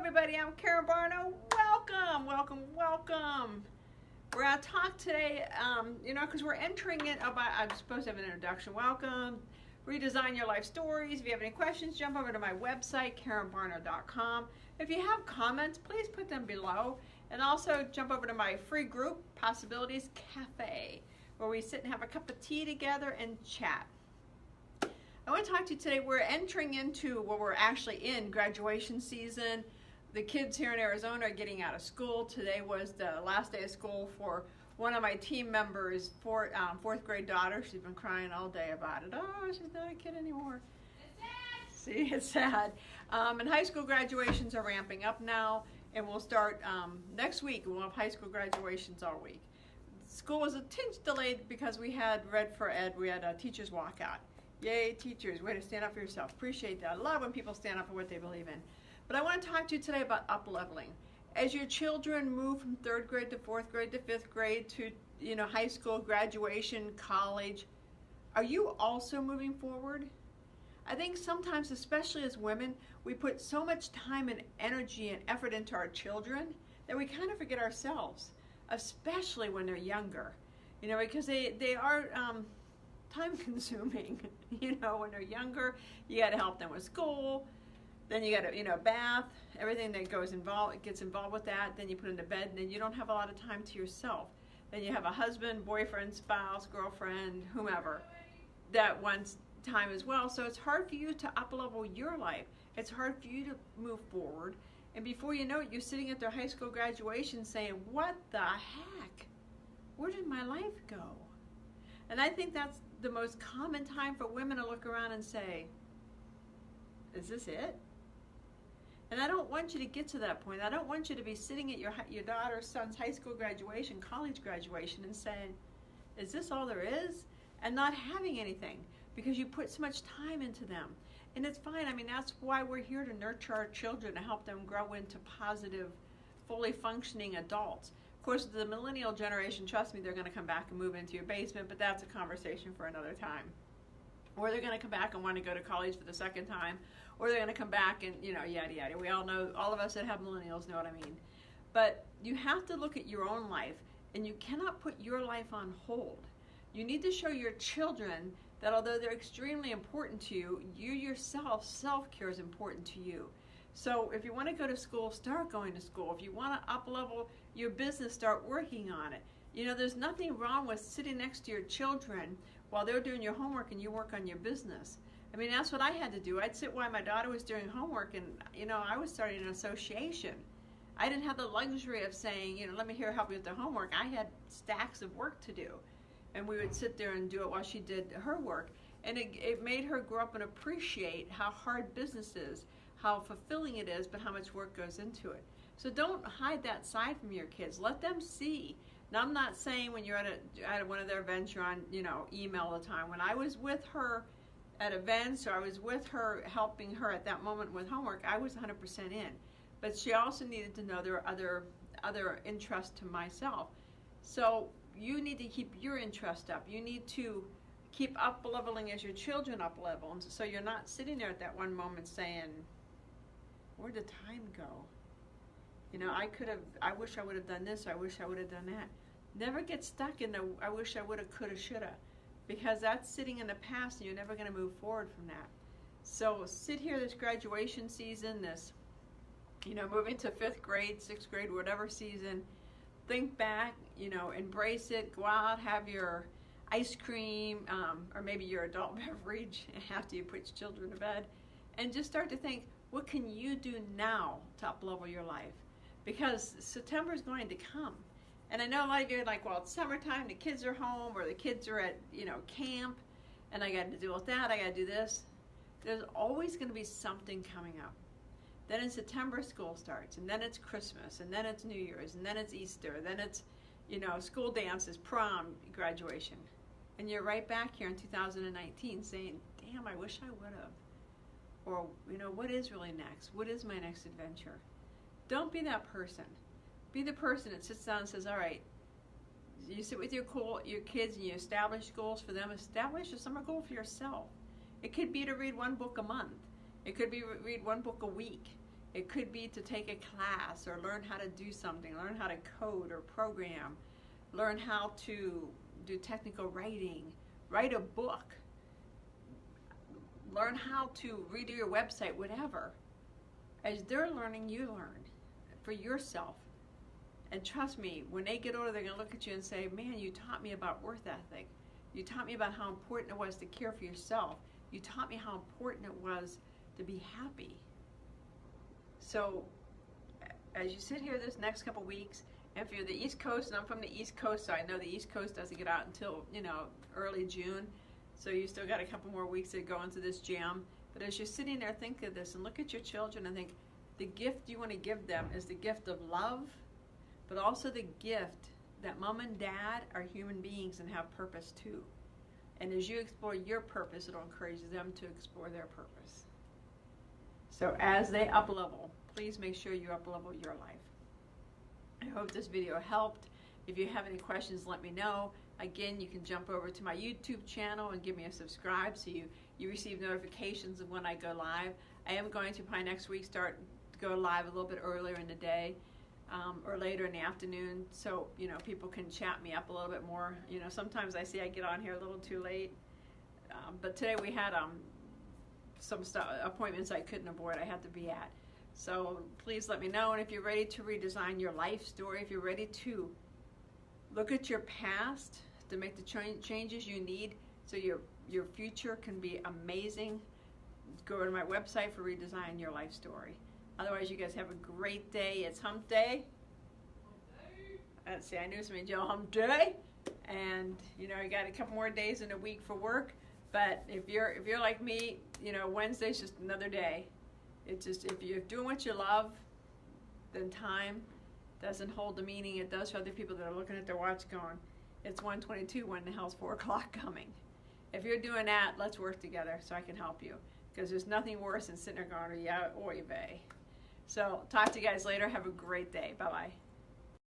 everybody, I'm Karen Barno. Welcome, welcome, welcome. We're going to talk today, because we're entering it about, I'm supposed to have an introduction. Welcome. Redesign your life stories. If you have any questions, jump over to my website, KarenBarno.com. If you have comments, please put them below. And also jump over to my free group, Possibilities Cafe, where we sit and have a cup of tea together and chat. I want to talk to you today. We're entering into, we're actually in graduation season. The kids here in Arizona are getting out of school. Today was the last day of school for one of my team members' fourth grade daughter. She's been crying all day about it. Oh, she's not a kid anymore. It's sad. See, it's sad. And high school graduations are ramping up now, and we'll start next week. We'll have high school graduations all week. School was a tinge delayed because we had Red for Ed. We had a teacher's walkout. Yay, teachers, way to stand up for yourself. Appreciate that. I love when people stand up for what they believe in. But I want to talk to you today about up-leveling. As your children move from 3rd grade to 4th grade to 5th grade to, high school, graduation, college, are you also moving forward? I think sometimes, especially as women, we put so much time and energy and effort into our children that we kind of forget ourselves, especially when they're younger, because they are time consuming. When they're younger, you got to help them with school, then you got to bath, everything that gets involved with that, then you put them to bed, and then you don't have a lot of time to yourself. Then you have a husband, boyfriend, spouse, girlfriend, whomever that wants time as well. So it's hard for you to up-level your life. It's hard for you to move forward, and before you know it, you're sitting at their high school graduation saying, what the heck? Where did my life go? And I think that's the most common time for women to look around and say, is this it? And I don't want you to get to that point. I don't want you to be sitting at your daughter's son's high school graduation, college graduation, and saying, is this all there is? And not having anything because you put so much time into them. And it's fine. I mean, that's why we're here, to nurture our children, to help them grow into positive, fully functioning adults. Of course, the millennial generation, trust me, they're going to come back and move into your basement, but that's a conversation for another time. Or they're going to come back and want to go to college for the second time, or they're going to come back and, yada, yada. We all know, all of us that have millennials know what I mean. But you have to look at your own life, and you cannot put your life on hold. You need to show your children that although they're extremely important to you, you yourself, self-care is important to you. So if you want to go to school, start going to school. If you want to up-level your business, start working on it. There's nothing wrong with sitting next to your children while they're doing your homework and you work on your business. I mean, that's what I had to do. I'd sit while my daughter was doing homework, and, I was starting an association. I didn't have the luxury of saying, let me help you with the homework. I had stacks of work to do. And we would sit there and do it while she did her work. And it made her grow up and appreciate how hard business is, how fulfilling it is, but how much work goes into it. So don't hide that side from your kids. Let them see. Now, I'm not saying when you're at one of their events, you're on, email all the time. When I was with her at events, or I was with her, helping her at that moment with homework, I was 100% in. But she also needed to know there are other interests to myself. So you need to keep your interest up. You need to keep up-leveling as your children up-level. And so you're not sitting there at that one moment saying, where'd the time go? I wish I would have done this, or I wish I would have done that. Never get stuck in the I wish I would have, could have, should have, because that's sitting in the past and you're never going to move forward from that. So sit here this graduation season, this, moving to 5th grade, 6th grade, whatever season, think back, embrace it, go out, have your ice cream, or maybe your adult beverage after you put your children to bed, and just start to think, what can you do now to up-level your life? Because September is going to come. And I know a lot of you are like, well, it's summertime, the kids are home, or the kids are at, camp, and I got to deal with that, I got to do this. There's always going to be something coming up. Then in September, school starts, and then it's Christmas, and then it's New Year's, and then it's Easter, then it's, school dances, prom, graduation. And you're right back here in 2019 saying, damn, I wish I would have. Or, what is really next? What is my next adventure? Don't be that person. Be the person that sits down and says, all right, you sit with your kids and you establish goals for them. Establish a summer goal for yourself. It could be to read one book a month. It could be read one book a week. It could be to take a class or learn how to do something, learn how to code or program, learn how to do technical writing, write a book, learn how to redo your website, whatever. As they're learning, you learn for yourself. And trust me, when they get older, they're going to look at you and say, man, you taught me about work ethic. You taught me about how important it was to care for yourself. You taught me how important it was to be happy. So as you sit here this next couple weeks, and if you're the East Coast, and I'm from the East Coast, so I know the East Coast doesn't get out until, early June. So you still got a couple more weeks to go into this jam. But as you're sitting there, think of this and look at your children and think the gift you want to give them is the gift of love, but also the gift that mom and dad are human beings and have purpose too. And as you explore your purpose, it'll encourage them to explore their purpose. So as they up-level, please make sure you up-level your life. I hope this video helped. If you have any questions, let me know. Again, you can jump over to my YouTube channel and give me a subscribe so you receive notifications of when I go live. I am going to, by next week, start to go live a little bit earlier in the day or later in the afternoon, so people can chat me up a little bit more. Sometimes I see I get on here a little too late, but today we had some appointments I couldn't avoid, I had to be at. So please let me know, and if you're ready to redesign your life story, if you're ready to look at your past to make the changes you need so your future can be amazing, go to my website for Redesign Your Life Story. Otherwise, you guys have a great day. It's hump day. Let's see, I knew somebody Joe hump day. And you got a couple more days in a week for work. But if you're like me, Wednesday's just another day. It's just, if you're doing what you love, then time doesn't hold the meaning it does for other people that are looking at their watch going, it's 1:22, when the hell's 4 o'clock coming? If you're doing that, let's work together so I can help you. Because there's nothing worse than sitting there going, yeah, oy vey. So talk to you guys later. Have a great day. Bye-bye.